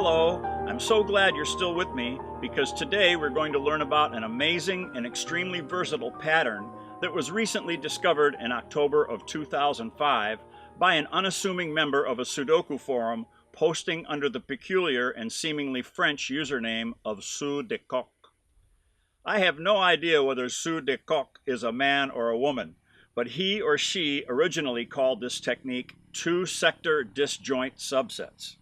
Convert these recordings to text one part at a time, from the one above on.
Hello, I'm so glad you're still with me because today we're going to learn about an amazing and extremely versatile pattern that was recently discovered in October of 2005 by an unassuming member of a Sudoku forum posting under the peculiar and seemingly French username of Sudoku. I have no idea whether Sudoku is a man or a woman, but he or she originally called this technique two-sector disjoint subsets.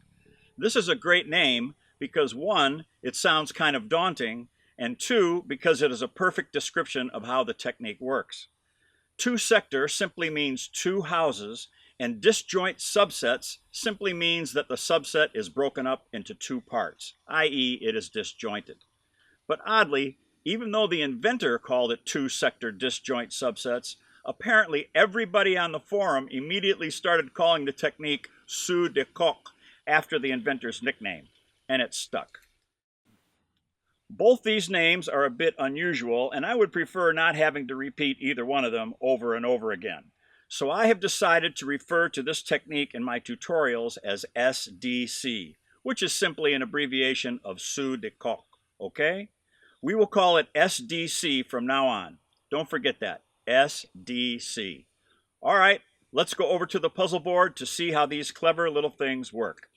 This is a great name because one, it sounds kind of daunting, and two, because it is a perfect description of how the technique works. Two-sector simply means two houses, and disjoint subsets simply means that the subset is broken up into two parts, i.e. it is disjointed. But oddly, even though the inventor called it two-sector disjoint subsets, apparently everybody on the forum immediately started calling the technique Sudoku after the inventor's nickname, and it stuck. Both these names are a bit unusual, and I would prefer not having to repeat either one of them over and over again. So I have decided to refer to this technique in my tutorials as SDC, which is simply an abbreviation of Sudoku, okay? We will call it SDC from now on. Don't forget that, SDC. All right, let's go over to the puzzle board to see how these clever little things work.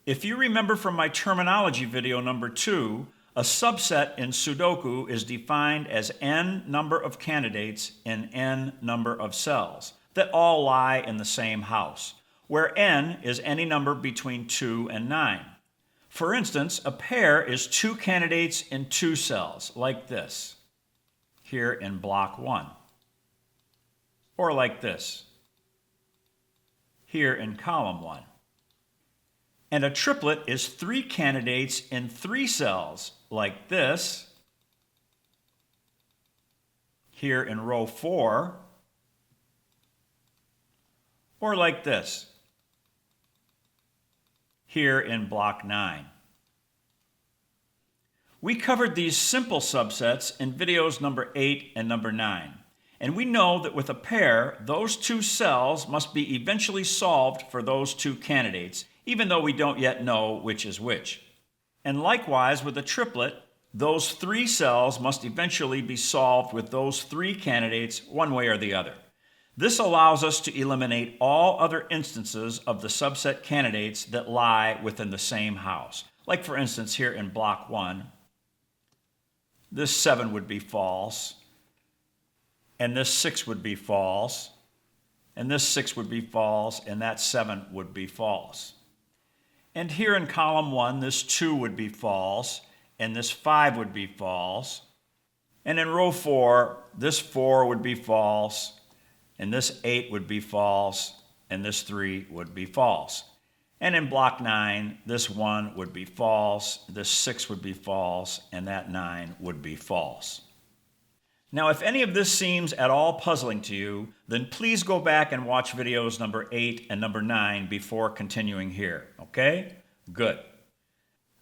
If you remember from my terminology video number 2, a subset in Sudoku is defined as n number of candidates in n number of cells that all lie in the same house, where n is any number between 2 and 9. For instance, a pair is two candidates in two cells, like this, here in block 1, or like this, here in column 1. And a triplet is three candidates in three cells, like this, here in row 4, or like this, here in block 9. We covered these simple subsets in videos number 8 and number 9. And we know that with a pair, those two cells must be eventually solved for those two candidates, even though we don't yet know which is which. And likewise with a triplet, those three cells must eventually be solved with those three candidates one way or the other. This allows us to eliminate all other instances of the subset candidates that lie within the same house. Like for instance here in block 1, this 7 would be false, and this 6 would be false, and this 6 would be false, and that 7 would be false. And here in column 1, this 2 would be false, and this 5 would be false. And in row 4, this 4 would be false, and this 8 would be false, and this 3 would be false. And in block 9, this 1 would be false, this 6 would be false, and that 9 would be false. Now, if any of this seems at all puzzling to you, then please go back and watch videos number 8 and number 9 before continuing here, okay? Good.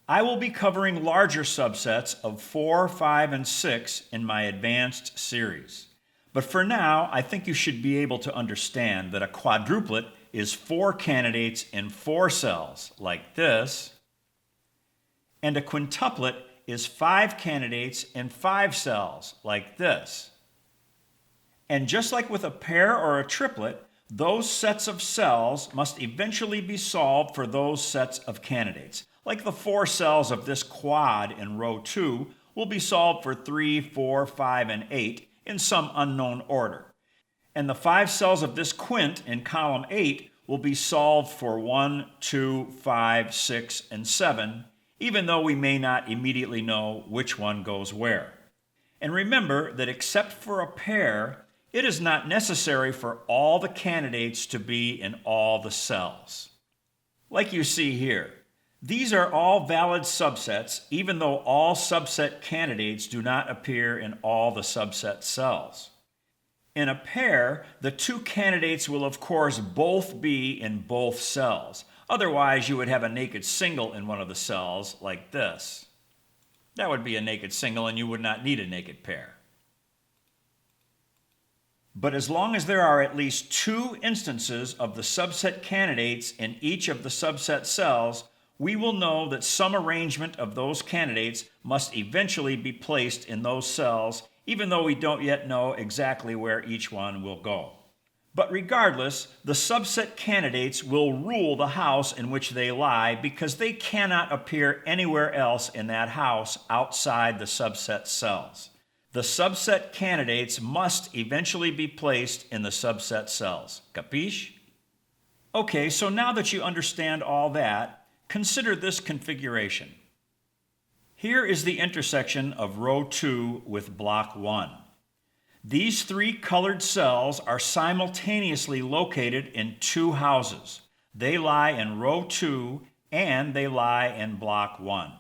I will be covering larger subsets of 4, 5, and 6 in my advanced series. But for now, I think you should be able to understand that a quadruplet is 4 candidates in 4 cells, like this, and a quintuplet is 5 candidates in 5 cells, like this. And just like with a pair or a triplet, those sets of cells must eventually be solved for those sets of candidates. Like the 4 cells of this quad in row 2 will be solved for 3, 4, 5, and 8 in some unknown order. And the 5 cells of this quint in column 8 will be solved for 1, 2, 5, 6, and 7, even though we may not immediately know which one goes where. And remember that except for a pair, it is not necessary for all the candidates to be in all the cells. Like you see here, these are all valid subsets, even though all subset candidates do not appear in all the subset cells. In a pair, the two candidates will of course both be in both cells. Otherwise, you would have a naked single in one of the cells, like this. That would be a naked single, and you would not need a naked pair. But as long as there are at least 2 instances of the subset candidates in each of the subset cells, we will know that some arrangement of those candidates must eventually be placed in those cells, even though we don't yet know exactly where each one will go. But regardless, the subset candidates will rule the house in which they lie because they cannot appear anywhere else in that house outside the subset cells. The subset candidates must eventually be placed in the subset cells. Capiche? Okay, so now that you understand all that, consider this configuration. Here is the intersection of row 2 with block 1. These 3 colored cells are simultaneously located in 2 houses. They lie in row 2 and they lie in block 1.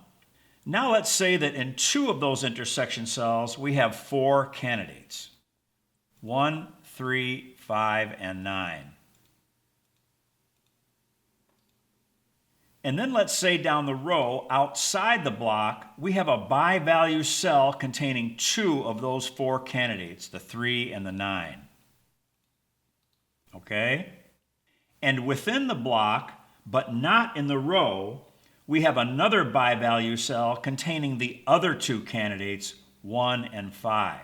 Now let's say that in 2 of those intersection cells we have 4 candidates. 1, 3, 5, and 9. And then let's say down the row, outside the block, we have a bi-value cell containing 2 of those 4 candidates, the 3 and the 9. Okay? And within the block, but not in the row, we have another bi-value cell containing the other 2 candidates, 1 and 5.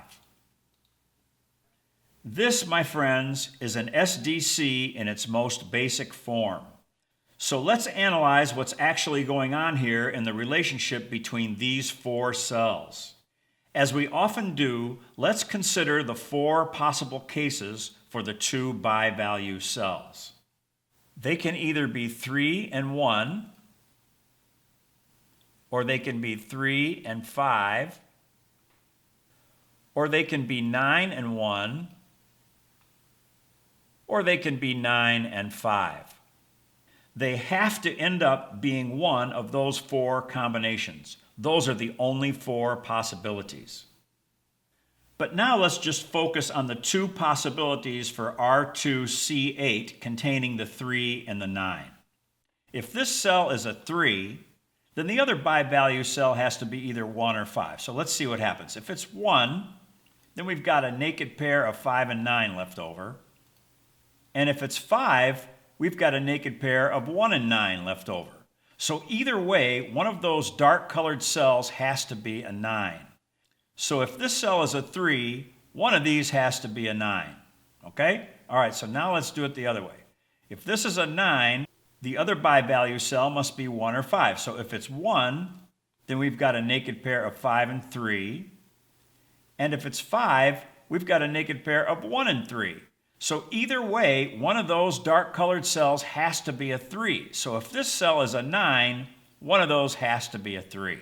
This, my friends, is an SDC in its most basic form. So let's analyze what's actually going on here in the relationship between these 4 cells. As we often do, let's consider the 4 possible cases for the 2 bi-value cells. They can either be 3 and 1, or they can be 3 and 5, or they can be 9 and 1, or they can be 9 and 5. They have to end up being one of those 4 combinations. Those are the only 4 possibilities. But now let's just focus on the 2 possibilities for R2C8 containing the 3 and the 9. If this cell is a 3, then the other bi-value cell has to be either 1 or 5. So let's see what happens. If it's 1, then we've got a naked pair of 5 and 9 left over. And if it's 5, we've got a naked pair of 1 and 9 left over. So either way, one of those dark-colored cells has to be a 9. So if this cell is a 3, one of these has to be a 9. Okay? All right, so now let's do it the other way. If this is a 9, the other bi-value cell must be 1 or 5. So if it's 1, then we've got a naked pair of 5 and 3. And if it's 5, we've got a naked pair of 1 and 3. So either way, one of those dark-colored cells has to be a 3. So if this cell is a 9, one of those has to be a 3.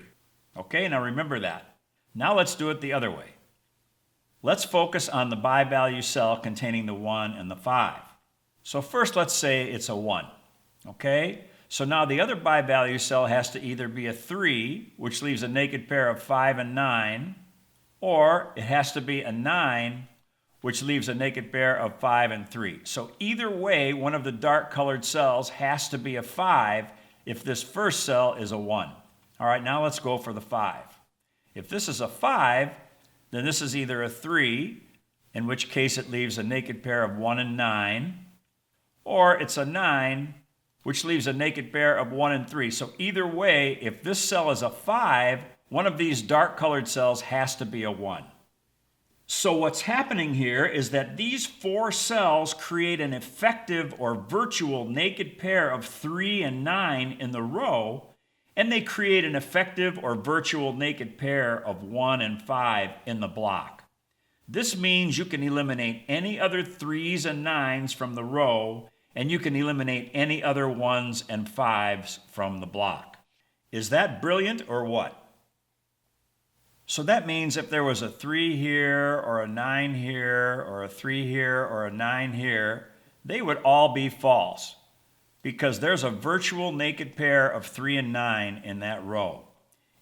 Okay, now remember that. Now let's do it the other way. Let's focus on the bi-value cell containing the 1 and the 5. So first let's say it's a 1. Okay, so now the other bi-value cell has to either be a 3, which leaves a naked pair of 5 and 9, or it has to be a 9, which leaves a naked pair of 5 and 3. So either way, one of the dark-colored cells has to be a 5 if this first cell is a 1. All right, now let's go for the 5. If this is a 5, then this is either a 3, in which case it leaves a naked pair of 1 and 9, or it's a 9, which leaves a naked pair of 1 and 3. So either way, if this cell is a 5, one of these dark-colored cells has to be a 1. So what's happening here is that these 4 cells create an effective or virtual naked pair of 3 and 9 in the row, and they create an effective or virtual naked pair of 1 and 5 in the block. This means you can eliminate any other 3s and 9s from the row, and you can eliminate any other 1s and 5s from the block. Is that brilliant or what? So that means if there was a 3 here, or a 9 here, or a 3 here, or a 9 here, they would all be false, because there's a virtual naked pair of 3 and 9 in that row.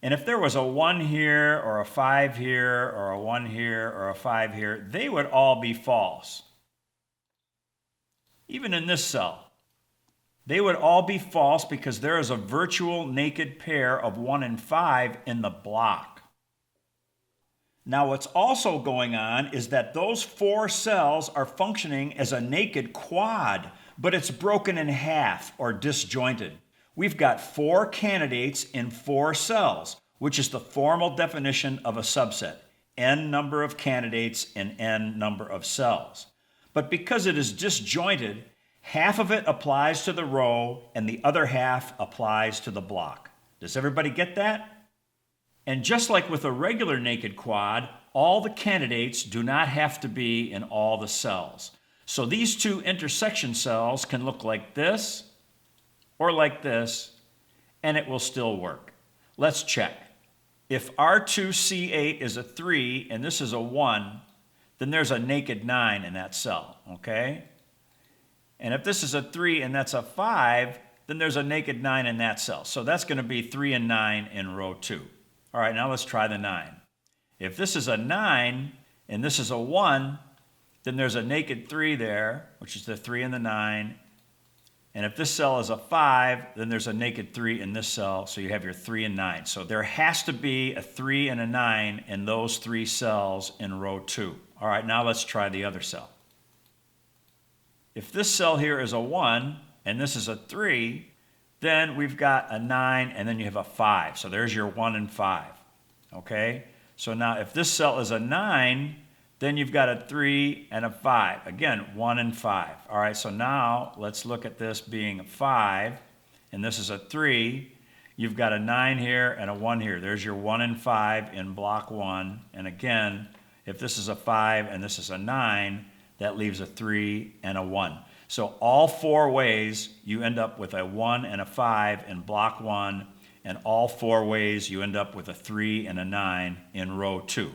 And if there was a 1 here, or a 5 here, or a 1 here, or a 5 here, they would all be false. Even in this cell, they would all be false because there is a virtual naked pair of 1 and 5 in the block. Now what's also going on is that those 4 cells are functioning as a naked quad, but it's broken in half or disjointed. We've got 4 candidates in 4 cells, which is the formal definition of a subset: n number of candidates in n number of cells. But because it is disjointed, half of it applies to the row and the other half applies to the block. Does everybody get that? And just like with a regular naked quad, all the candidates do not have to be in all the cells. So these 2 intersection cells can look like this or like this, and it will still work. Let's check. If R2C8 is a 3 and this is a 1, then there's a naked 9 in that cell, okay? And if this is a 3 and that's a 5, then there's a naked 9 in that cell. So that's going to be 3 and 9 in row 2. All right, now let's try the 9. If this is a 9 and this is a 1, then there's a naked 3 there, which is the 3 and the 9. And if this cell is a 5, then there's a naked 3 in this cell, so you have your 3 and 9. So there has to be a 3 and a 9 in those 3 cells in row 2. All right, now let's try the other cell. If this cell here is a 1 and this is a 3, then we've got a 9 and then you have a 5. So there's your 1 and 5. Okay? So now if this cell is a 9, then you've got a 3 and a 5. Again, 1 and 5. All right, so now let's look at this being a 5, and this is a 3. You've got a 9 here and a 1 here. There's your 1 and 5 in block 1. And again, if this is a 5 and this is a 9, that leaves a 3 and a 1. So all 4 ways you end up with a 1 and a 5 in block 1, and all 4 ways you end up with a 3 and a 9 in row 2.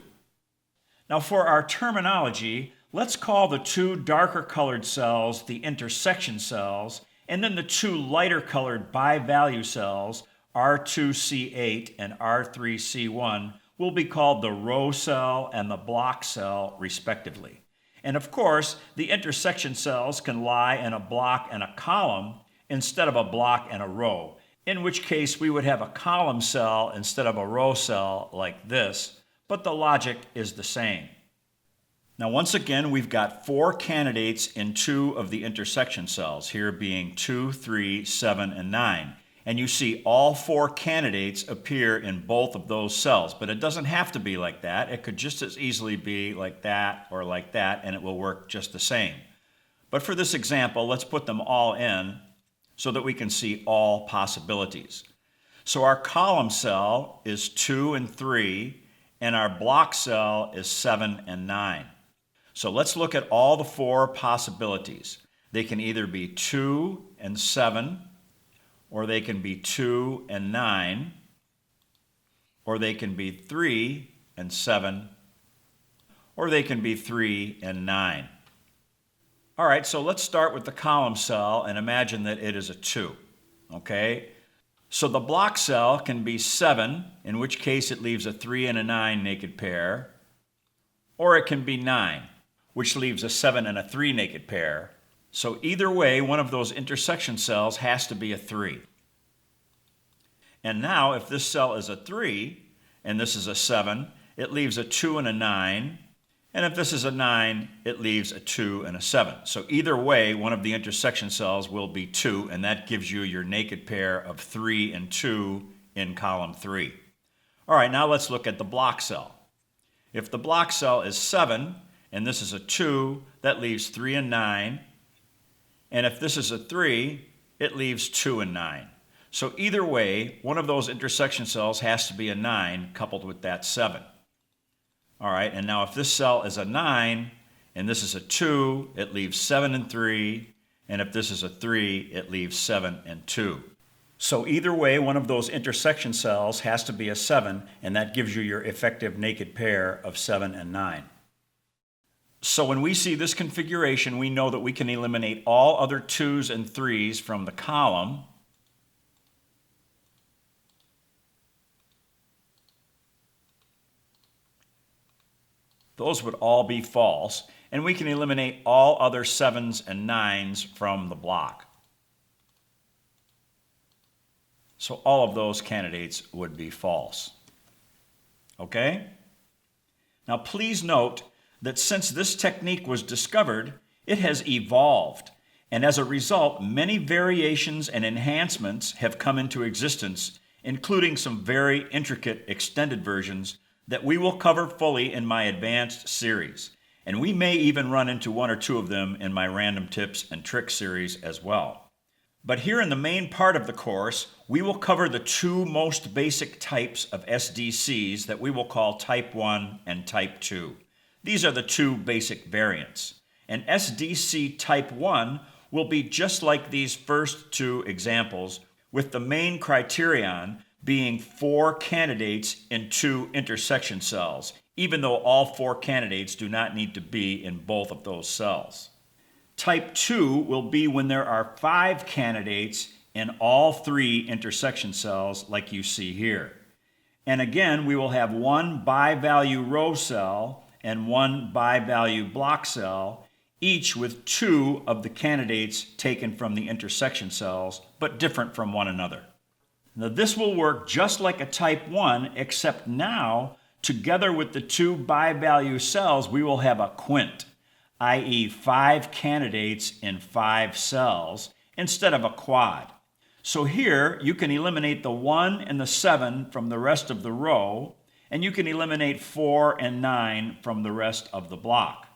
Now for our terminology, let's call the 2 darker colored cells the intersection cells, and then the 2 lighter colored bi-value cells, R2C8 and R3C1, will be called the row cell and the block cell respectively. And of course, the intersection cells can lie in a block and a column instead of a block and a row, in which case we would have a column cell instead of a row cell like this, but the logic is the same. Now once again, we've got 4 candidates in 2 of the intersection cells, here being 2, 3, 7, and 9. And you see all 4 candidates appear in both of those cells, but it doesn't have to be like that. It could just as easily be like that, and it will work just the same. But for this example, let's put them all in so that we can see all possibilities. So our column cell is 2 and 3, and our block cell is 7 and 9. So let's look at all the 4 possibilities. They can either be 2 and 7, or they can be 2 and 9, or they can be 3 and 7, or they can be 3 and 9. All right, so let's start with the column cell and imagine that it is a 2, okay? So the block cell can be 7, in which case it leaves a 3 and a 9 naked pair, or it can be 9, which leaves a 7 and a 3 naked pair. So either way, one of those intersection cells has to be a 3. And now if this cell is a 3 and this is a 7, it leaves a 2 and a 9. And if this is a 9, it leaves a 2 and a 7. So either way, one of the intersection cells will be 2, and that gives you your naked pair of 3 and 2 in column 3. All right, now let's look at the block cell. If the block cell is 7, and this is a 2, that leaves 3 and 9. And if this is a 3, it leaves 2 and 9. So either way, one of those intersection cells has to be a 9 coupled with that 7. All right, and now if this cell is a 9 and this is a 2, it leaves 7 and 3. And if this is a 3, it leaves 7 and 2. So either way, one of those intersection cells has to be a 7, and that gives you your effective naked pair of 7 and 9. So when we see this configuration, we know that we can eliminate all other 2s and 3s from the column. Those would all be false, and we can eliminate all other 7s and 9s from the block. So all of those candidates would be false. Okay? Now please note that since this technique was discovered, it has evolved, and as a result, many variations and enhancements have come into existence, including some very intricate extended versions that we will cover fully in my advanced series. And we may even run into one or two of them in my random tips and tricks series as well. But here in the main part of the course, we will cover the two most basic types of SDCs that we will call Type 1 and Type 2. These are the two basic variants. And SDC Type 1 will be just like these first two examples, with the main criterion being 4 candidates in 2 intersection cells, even though all 4 candidates do not need to be in both of those cells. Type 2 will be when there are 5 candidates in all 3 intersection cells like you see here. And again, we will have one bi-value Rho cell and one bi-value block cell, each with 2 of the candidates taken from the intersection cells, but different from one another. Now this will work just like a Type 1, except now, together with the 2 bi-value cells, we will have a quint, i.e. 5 candidates in 5 cells, instead of a quad. So here, you can eliminate the 1 and the 7 from the rest of the row, and you can eliminate 4 and 9 from the rest of the block.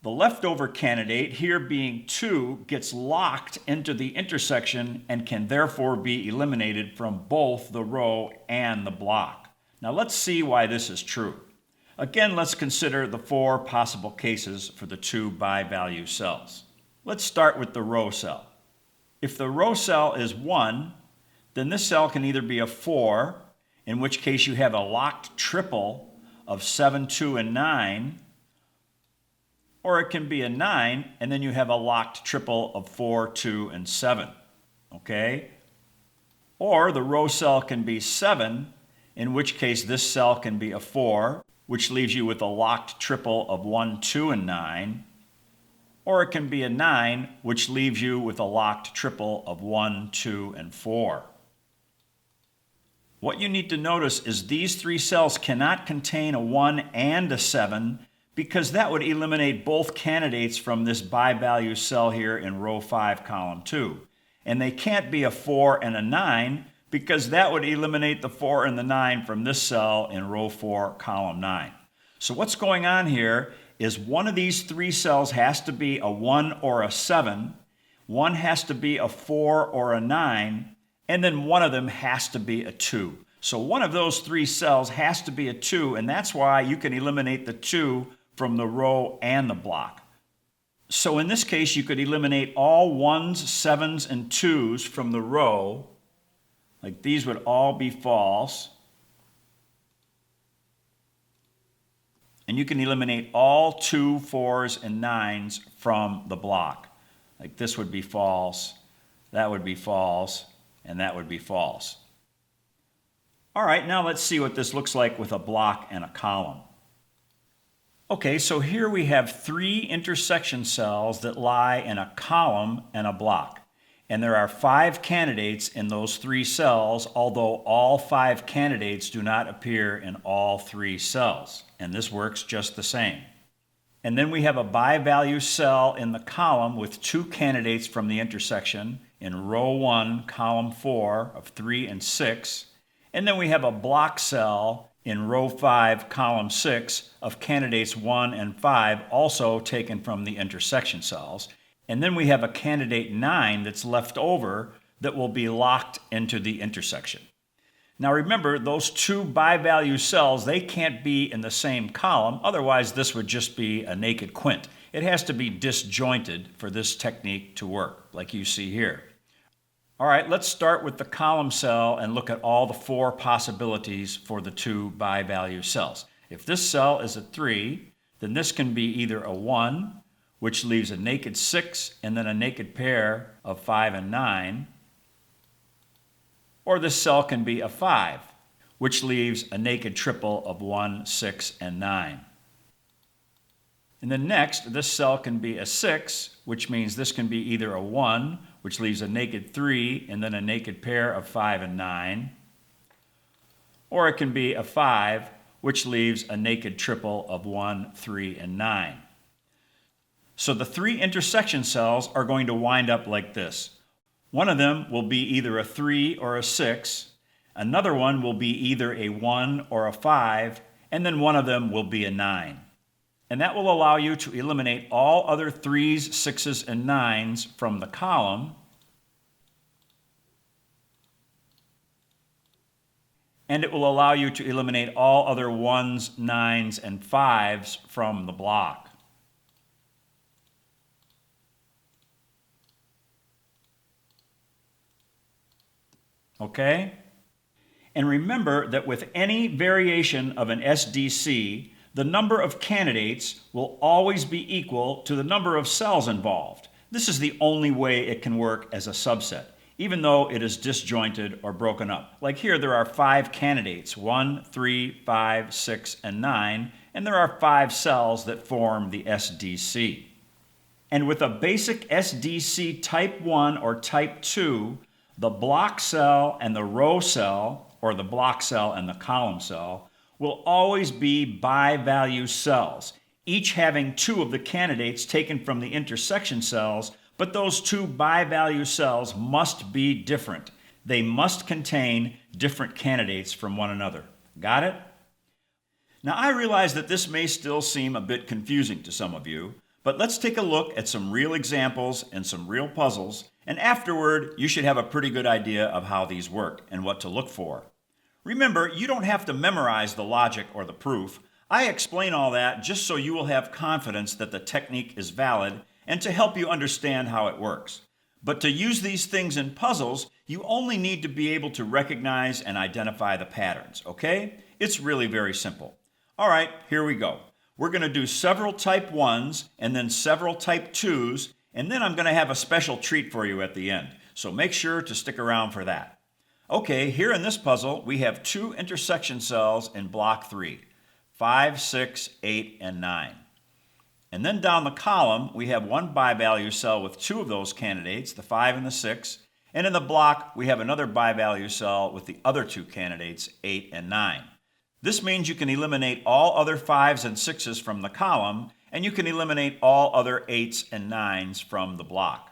The leftover candidate, here being 2, gets locked into the intersection and can therefore be eliminated from both the row and the block. Now let's see why this is true. Again, let's consider the 4 possible cases for the 2 bi-value cells. Let's start with the Rho cell. If the Rho cell is 1, then this cell can either be a 4, in which case you have a locked triple of 7, 2, and 9, or it can be a 9, and then you have a locked triple of 4, 2, and 7. Okay? Or the Rho cell can be 7, in which case this cell can be a 4, which leaves you with a locked triple of 1, 2, and 9. Or it can be a 9, which leaves you with a locked triple of 1, 2, and 4. What you need to notice is these 3 cells cannot contain a 1 and a 7, because that would eliminate both candidates from this bi-value cell here in row 5, column 2. And they can't be a 4 and a 9, because that would eliminate the 4 and the 9 from this cell in row 4, column 9. So what's going on here is one of these 3 cells has to be a 1 or a 7, one has to be a 4 or a 9, and then one of them has to be a 2. So one of those 3 cells has to be a 2, and that's why you can eliminate the 2 from the row and the block. So in this case, you could eliminate all 1s, 7s, and 2s from the row. Like these would all be false. And you can eliminate all 2, 4s, and 9s from the block. Like this would be false, that would be false, and that would be false. All right, now let's see what this looks like with a block and a column. Okay, so here we have 3 intersection cells that lie in a column and a block. And there are 5 candidates in those 3 cells, although all 5 candidates do not appear in all 3 cells. And this works just the same. And then we have a bi-value cell in the column with 2 candidates from the intersection in row 1, column 4 of 3 and 6. And then we have a block cell in row 5, column 6 of candidates 1 and 5, also taken from the intersection cells. And then we have a candidate 9 that's left over that will be locked into the intersection. Now remember, those 2 bi-value cells, they can't be in the same column, otherwise this would just be a naked quint. It has to be disjointed for this technique to work, like you see here. All right, let's start with the column cell and look at all the 4 possibilities for the 2 bi-value cells. If this cell is a 3, then this can be either a 1, which leaves a naked 6 and then a naked pair of 5 and 9, or this cell can be a 5, which leaves a naked triple of 1, 6, and 9. And then next, this cell can be a 6, which means this can be either a 1, which leaves a naked 3 and then a naked pair of 5 and 9, or it can be a 5, which leaves a naked triple of 1, 3, and 9. So the three intersection cells are going to wind up like this. One of them will be either a 3 or a 6, another one will be either a 1 or a 5, and then one of them will be a 9. And that will allow you to eliminate all other 3s, 6s, and 9s from the column, and it will allow you to eliminate all other 1s, 9s, and 5s from the block. Okay? And remember that with any variation of an SDC, the number of candidates will always be equal to the number of cells involved. This is the only way it can work as a subset, even though it is disjointed or broken up. Like here, there are 5 candidates, 1, 3, 5, 6, and 9, and there are 5 cells that form the SDC. And with a basic SDC type 1 or type 2, the block cell and the row cell, or the block cell and the column cell, will always be bi-value cells, each having 2 of the candidates taken from the intersection cells, but those 2 bi-value cells must be different. They must contain different candidates from one another. Got it? Now, I realize that this may still seem a bit confusing to some of you, but let's take a look at some real examples and some real puzzles, and afterward, you should have a pretty good idea of how these work and what to look for. Remember, you don't have to memorize the logic or the proof. I explain all that just so you will have confidence that the technique is valid and to help you understand how it works. But to use these things in puzzles, you only need to be able to recognize and identify the patterns, okay? It's really very simple. All right, here we go. We're going to do several type 1s and then several type 2s, and then I'm going to have a special treat for you at the end. So make sure to stick around for that. Okay, here in this puzzle, we have 2 intersection cells in block 3, 5, 6, 8, and 9. And then down the column, we have 1 bi-value cell with 2 of those candidates, the 5 and the 6. And in the block, we have another bi-value cell with the other 2 candidates, 8 and 9. This means you can eliminate all other 5s and 6s from the column, and you can eliminate all other 8s and 9s from the block.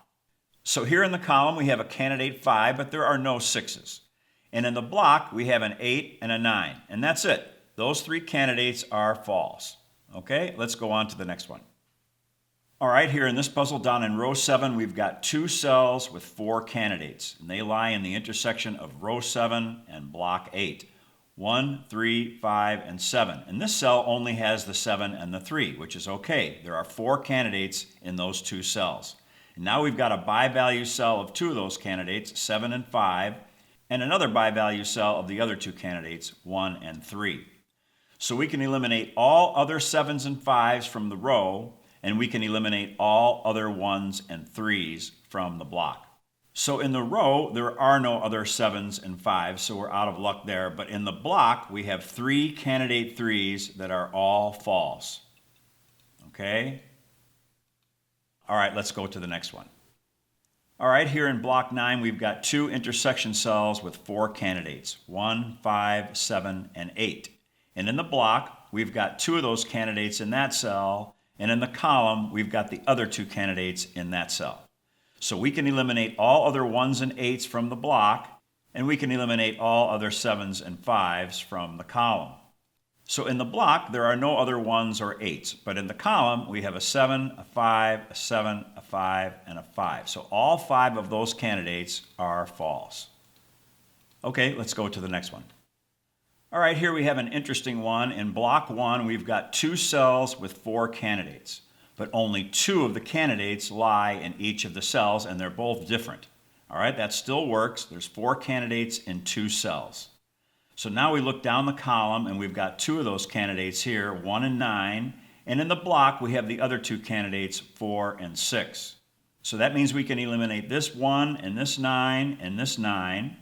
So here in the column, we have a candidate 5, but there are no 6s. And in the block, we have an 8 and a 9, and that's it. Those 3 candidates are false. Okay, let's go on to the next one. All right, here in this puzzle down in row 7, we've got 2 cells with 4 candidates, and they lie in the intersection of row 7 and block 8. 1, 3, 5, and 7. And this cell only has the 7 and the 3, which is okay. There are 4 candidates in those 2 cells. And now we've got a bi-value cell of 2 of those candidates, 7 and 5, and another bi-value cell of the other 2 candidates, 1 and 3. So we can eliminate all other 7s and 5s from the row, and we can eliminate all other 1s and 3s from the block. So in the row, there are no other 7s and 5s, so we're out of luck there. But in the block, we have 3 candidate 3s that are all false. Okay? All right, let's go to the next one. All right, here in block 9, we've got 2 intersection cells with 4 candidates, 1, 5, 7, and 8. And in the block, we've got 2 of those candidates in that cell, and in the column, we've got the other 2 candidates in that cell. So we can eliminate all other 1s and 8s from the block, and we can eliminate all other 7s and 5s from the column. So in the block, there are no other 1s or 8s, but in the column, we have a 7, a 5, a 7, a 5, and a 5. So all 5 of those candidates are false. Okay, let's go to the next one. All right, here we have an interesting one. In block 1, we've got 2 cells with 4 candidates, but only 2 of the candidates lie in each of the cells, and they're both different. All right, that still works. There's 4 candidates in 2 cells. So now we look down the column, and we've got 2 of those candidates here, 1 and 9, and in the block, we have the other 2 candidates, 4 and 6. So that means we can eliminate this 1 and this 9 and this 9,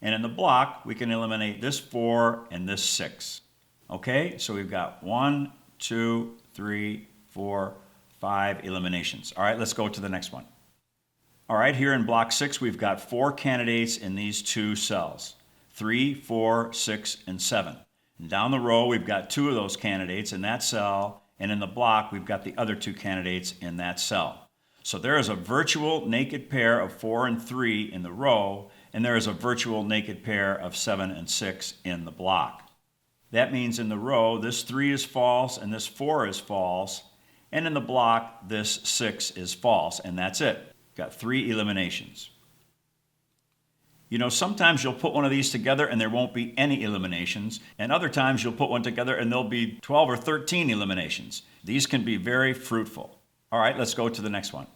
and in the block, we can eliminate this 4 and this 6. Okay, so we've got 1, 2, 3, 4, 5 eliminations. All right, let's go to the next one. All right, here in block 6, we've got 4 candidates in these 2 cells, 3, 4, 6, and 7. And down the row, we've got 2 of those candidates in that cell, and in the block, we've got the other 2 candidates in that cell. So there is a virtual naked pair of 4 and 3 in the row, and there is a virtual naked pair of 7 and 6 in the block. That means in the row, this 3 is false and this 4 is false, and in the block, this 6 is false, and that's it. Got 3 eliminations. You know, sometimes you'll put one of these together and there won't be any eliminations, and other times you'll put one together and there'll be 12 or 13 eliminations. These can be very fruitful. All right, let's go to the next one.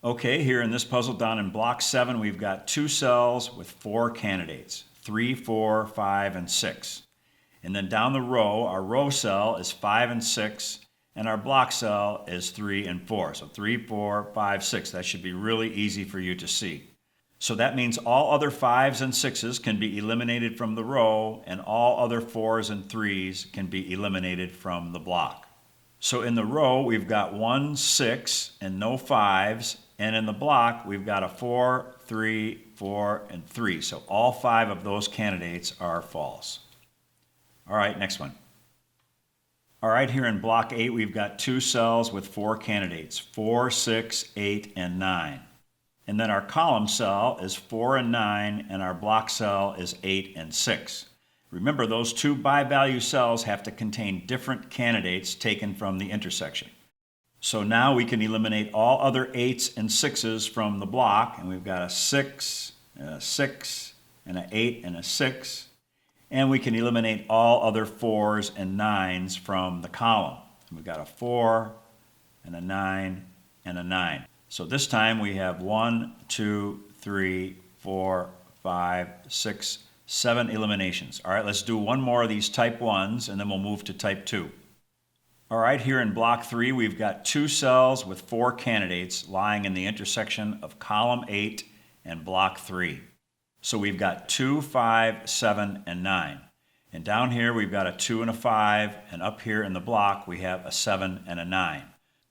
Okay, here in this puzzle down in block 7, we've got 2 cells with 4 candidates, 3, 4, 5, and 6. And then down the row, our row cell is 5 and 6, and our block cell is 3 and 4. So 3, 4, 5, 6. That should be really easy for you to see. So that means all other 5s and 6s can be eliminated from the row, and all other 4s and 3s can be eliminated from the block. So in the row, we've got 1, 6, and no 5s, and in the block, we've got a 4, 3, 4, and 3. So all 5 of those candidates are false. All right, next one. All right, here in block 8, we've got 2 cells with 4 candidates, 4, 6, 8, and 9. And then our column cell is 4 and 9, and our block cell is 8 and 6. Remember, those 2 bi-value cells have to contain different candidates taken from the intersection. So now we can eliminate all other 8s and 6s from the block, and we've got a 6, and a 6, and an 8, and a 6. And we can eliminate all other 4s and 9s from the column. We've got a 4, and a 9, and a 9. So this time we have 1, 2, 3, 4, 5, 6, 7 eliminations. All right, let's do one more of these type 1s, and then we'll move to type 2. All right, here in block 3, we've got 2 cells with 4 candidates lying in the intersection of column 8 and block 3. So we've got 2, 5, 7, and 9. And down here we've got a 2 and a 5, and up here in the block we have a 7 and a 9.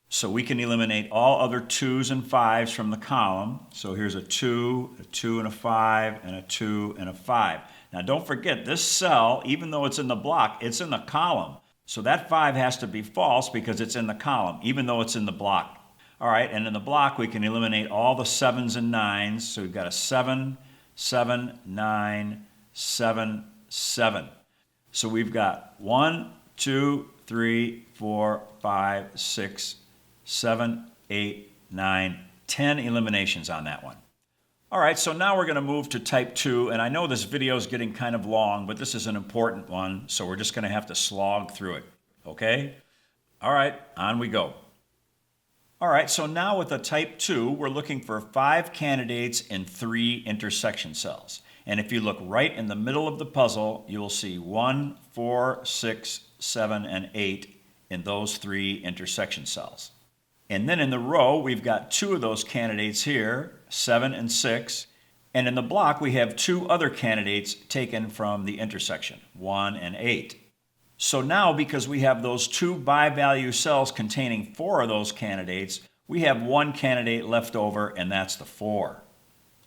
So we can eliminate all other 2s and 5s from the column. So here's a 2 and a 5, and a 2 and a 5. Now don't forget, this cell, even though it's in the block, it's in the column. So that 5 has to be false because it's in the column, even though it's in the block. All right, and in the block we can eliminate all the 7s and 9s. So we've got a 7, 7, 9, 7, 7. So we've got 1, 2, 3, 4, 5, 6, 7, 8, 9, 10 eliminations on that one. All right, so now we're going to move to type 2, and I know this video is getting kind of long, but this is an important one, so we're just going to have to slog through it, okay? All right, on we go. All right, so now with the type 2, we're looking for 5 candidates in 3 intersection cells. And if you look right in the middle of the puzzle, you'll see 1, 4, 6, 7, and 8 in those 3 intersection cells. And then in the row, we've got 2 of those candidates here, 7 and 6. And in the block, we have 2 other candidates taken from the intersection, 1 and 8. So now, because we have those 2 bi-value cells containing 4 of those candidates, we have 1 candidate left over, and that's the 4.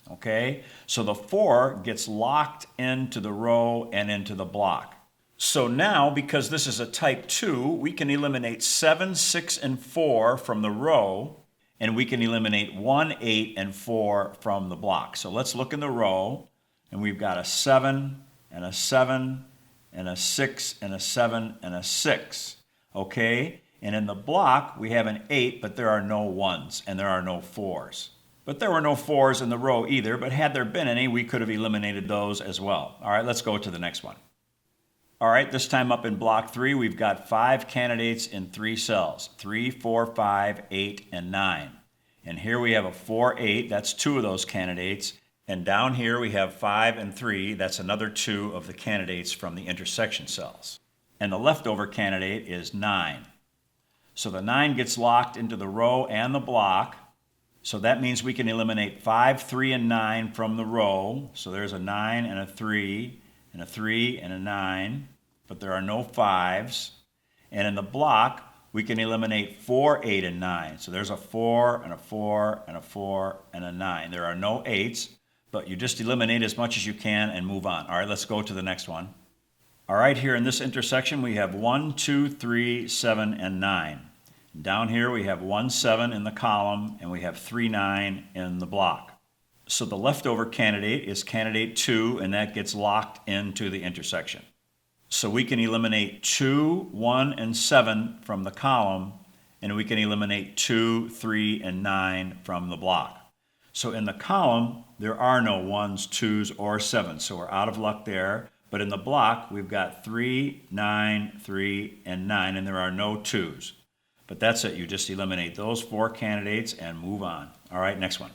Okay? So the 4 gets locked into the row and into the block. So now, because this is a type 2, we can eliminate 7, 6, and 4 from the row, and we can eliminate 1, 8, and 4 from the block. So let's look in the row, and we've got a 7, and a 7, and a 6, and a 7, and a 6. Okay? And in the block, we have an 8, but there are no 1s, and there are no 4s. But there were no 4s in the row either, but had there been any, we could have eliminated those as well. All right, let's go to the next one. All right, this time up in block 3, we've got 5 candidates in 3 cells, 3, 4, 5, 8, and 9. And here we have a 4, 8, that's 2 of those candidates. And down here we have 5 and 3, that's another 2 of the candidates from the intersection cells. And the leftover candidate is 9. So the 9 gets locked into the row and the block. So that means we can eliminate 5, 3, and 9 from the row. So there's a 9 and a 3, and a 3 and a 9, but there are no 5s. And in the block, we can eliminate 4, 8, and 9. So there's a 4, and a 4, and a 4, and a 9. There are no 8s, but you just eliminate as much as you can and move on. All right, let's go to the next one. All right, here in this intersection we have 1, 2, 3, 7, and 9. Down here we have 1, 7 in the column, and we have 3, 9 in the block. So the leftover candidate is candidate 2, and that gets locked into the intersection. So we can eliminate 2, 1, and 7 from the column, and we can eliminate 2, 3, and 9 from the block. So in the column, there are no 1s, 2s, or 7s, so we're out of luck there. But in the block, we've got 3, 9, 3, and 9, and there are no 2s. But that's it. You just eliminate those 4 candidates and move on. All right, next one.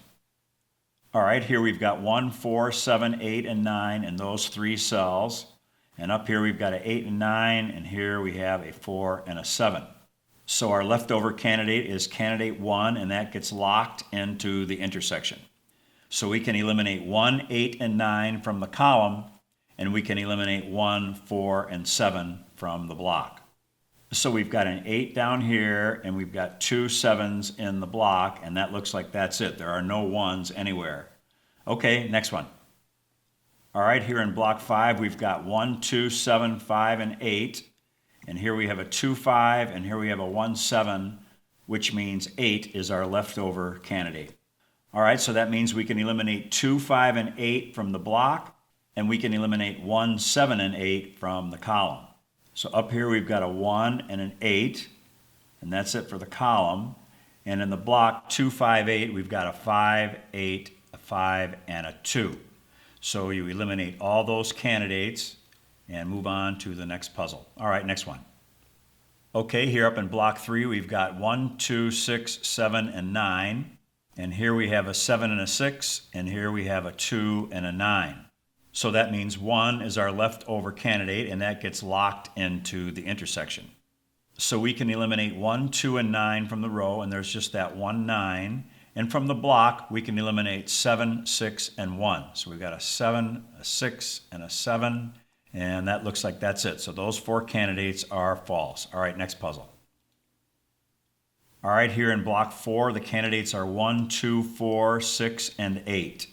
All right, here we've got 1, 4, 7, 8, and 9 in those 3 cells. And up here we've got an 8 and 9, and here we have a 4 and a 7. So our leftover candidate is candidate 1, and that gets locked into the intersection. So we can eliminate 1, 8, and 9 from the column, and we can eliminate 1, 4, and 7 from the block. So we've got an 8 down here, and we've got 2 7s in the block, and that looks like that's it. There are no 1s anywhere. Okay, next one. All right, here in block 5, we've got 1, 2, 7, 5, and 8. And here we have a 2, 5, and here we have a 1, 7, which means 8 is our leftover candidate. All right, so that means we can eliminate 2, 5, and 8 from the block, and we can eliminate 1, 7, and 8 from the column. So up here we've got a 1 and an 8, and that's it for the column. And in the block 2, 5, 8, we've got a 5, 8, a 5, and a 2. So you eliminate all those candidates and move on to the next puzzle. All right, next one. Okay, here up in block 3, we've got 1, 2, 6, 7, and 9. And here we have a 7 and a 6, and here we have a 2 and a 9. So that means 1 is our leftover candidate, and that gets locked into the intersection. So we can eliminate 1, 2, and 9 from the row, and there's just that 1, 9. And from the block, we can eliminate 7, 6, and 1. So we've got a 7, a 6, and a 7, and that looks like that's it. So those 4 candidates are false. All right, next puzzle. All right, here in block 4, the candidates are 1, 2, 4, 6, and 8.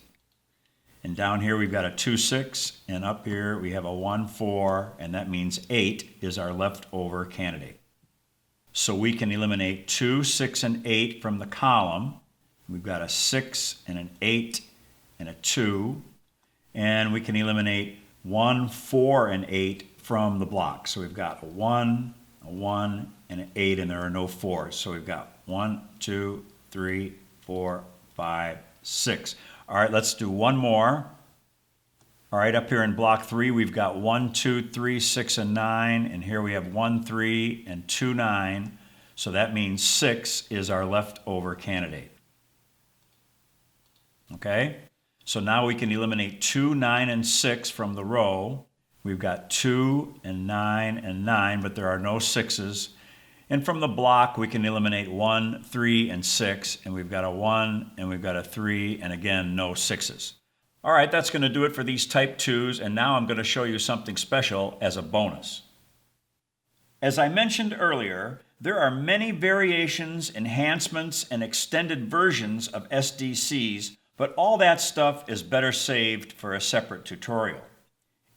And down here we've got a 2, 6, and up here we have a 1, 4, and that means 8 is our leftover candidate. So we can eliminate 2, 6, and 8 from the column. We've got a 6 and an 8 and a 2, and we can eliminate 1, 4, and 8 from the block. So we've got a 1, and an 8, and there are no 4s. So we've got 1, 2, 3, 4, 5, 6. All right, let's do one more. All right, up here in block 3, we've got 1, 2, 3, 6, and 9, and here we have 1, 3, and 2, 9. So that means 6 is our leftover candidate. Okay, so now we can eliminate 2, 9, and 6 from the row. We've got 2 and 9 and 9, but there are no 6s. And from the block, we can eliminate 1, 3, and 6, and we've got a 1, and we've got a 3, and again, no 6s. All right, that's going to do it for these type 2s, and now I'm going to show you something special as a bonus. As I mentioned earlier, there are many variations, enhancements, and extended versions of SDCs, but all that stuff is better saved for a separate tutorial.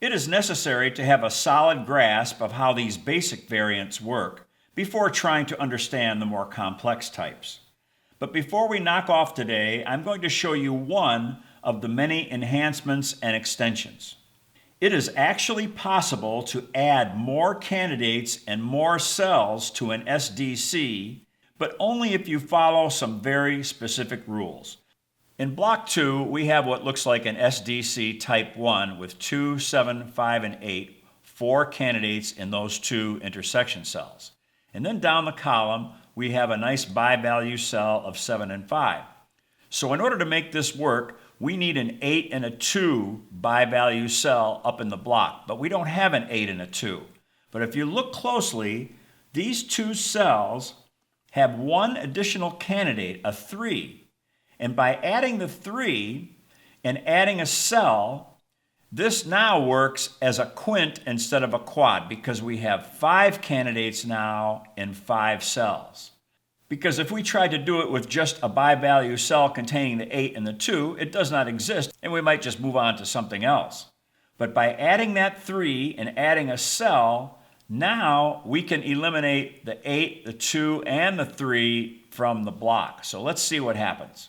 It is necessary to have a solid grasp of how these basic variants work before trying to understand the more complex types. But before we knock off today, I'm going to show you one of the many enhancements and extensions. It is actually possible to add more candidates and more cells to an SDC, but only if you follow some very specific rules. In block 2, we have what looks like an SDC type 1 with 2, 7, 5, and 8, 4 candidates in those 2 intersection cells. And then down the column, we have a nice bi-value cell of 7 and 5. So in order to make this work, we need an 8 and a 2 bi-value cell up in the block, but we don't have an 8 and a 2. But if you look closely, these 2 cells have one additional candidate, a 3. And by adding the 3 and adding a cell, this now works as a quint instead of a quad because we have 5 candidates now in 5 cells. Because if we tried to do it with just a bi-value cell containing the 8 and the 2, it does not exist, and we might just move on to something else. But by adding that 3 and adding a cell, now we can eliminate the 8, the 2, and the 3 from the block. So let's see what happens.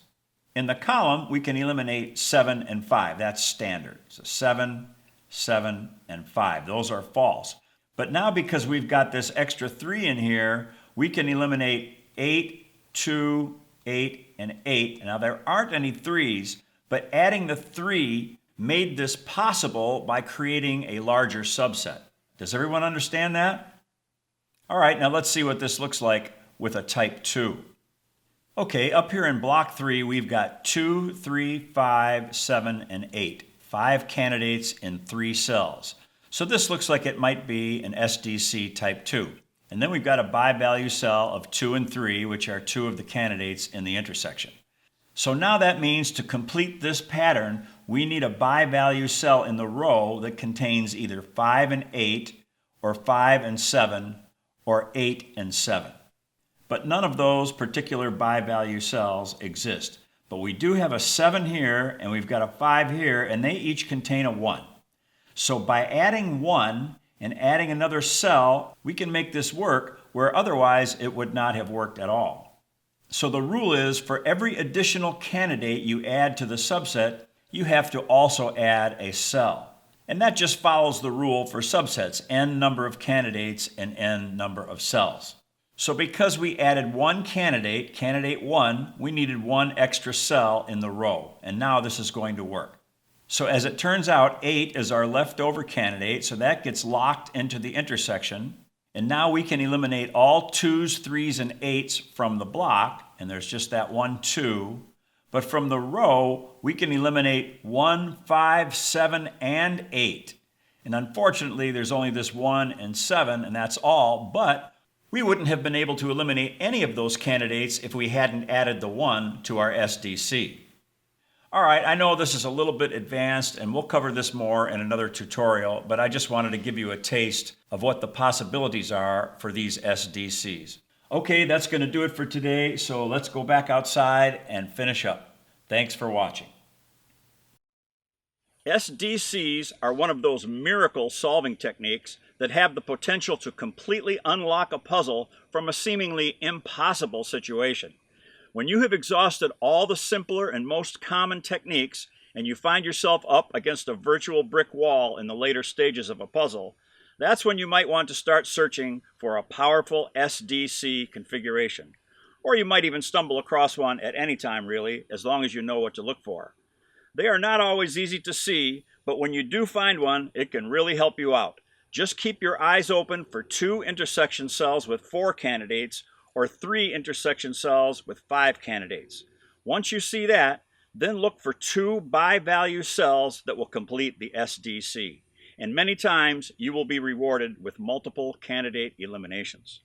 In the column, we can eliminate 7 and 5. That's standard. So 7, 7, and 5. Those are false. But now because we've got this extra 3 in here, we can eliminate 8, 2, 8, and 8. Now there aren't any 3s, but adding the 3 made this possible by creating a larger subset. Does everyone understand that? All right, now let's see what this looks like with a type 2. Okay, up here in block 3, we've got 2, 3, 5, 7, and 8. 5 candidates in 3 cells. So this looks like it might be an SDC type 2. And then we've got a bi-value cell of 2 and 3, which are 2 of the candidates in the intersection. So now that means to complete this pattern, we need a bi-value cell in the row that contains either 5 and 8, or 5 and 7, or 8 and 7. But none of those particular bi-value cells exist. But we do have a 7 here, and we've got a 5 here, and they each contain a 1. So by adding 1 and adding another cell, we can make this work where otherwise it would not have worked at all. So the rule is for every additional candidate you add to the subset, you have to also add a cell. And that just follows the rule for subsets, n number of candidates and n number of cells. So because we added 1 candidate, candidate 1, we needed 1 extra cell in the row. And now this is going to work. So as it turns out, 8 is our leftover candidate, so that gets locked into the intersection. And now we can eliminate all 2s, 3s, and 8s from the block, and there's just that 1, 2. But from the row, we can eliminate 1, 5, 7, and 8. And unfortunately, there's only this 1 and 7, and that's all, but we wouldn't have been able to eliminate any of those candidates if we hadn't added the 1 to our SDC. All right, I know this is a little bit advanced, and we'll cover this more in another tutorial, but I just wanted to give you a taste of what the possibilities are for these SDCs. Okay, that's going to do it for today, so let's go back outside and finish up. Thanks for watching. SDCs are one of those miracle solving techniques that have the potential to completely unlock a puzzle from a seemingly impossible situation. When you have exhausted all the simpler and most common techniques and you find yourself up against a virtual brick wall in the later stages of a puzzle, that's when you might want to start searching for a powerful SDC configuration. Or you might even stumble across one at any time, really, as long as you know what to look for. They are not always easy to see, but when you do find one, it can really help you out. Just keep your eyes open for 2 intersection cells with 4 candidates, or 3 intersection cells with 5 candidates. Once you see that, then look for 2 bi-value cells that will complete the SDC. And many times, you will be rewarded with multiple candidate eliminations.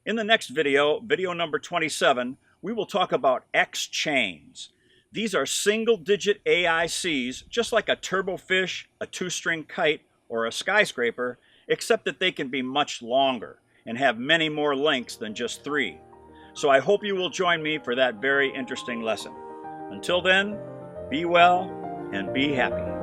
In the next video, video number 27, we will talk about X-chains. These are single-digit AICs, just like a turbofish, a 2-string kite, or a skyscraper, except that they can be much longer and have many more links than just 3. So I hope you will join me for that very interesting lesson. Until then, be well and be happy.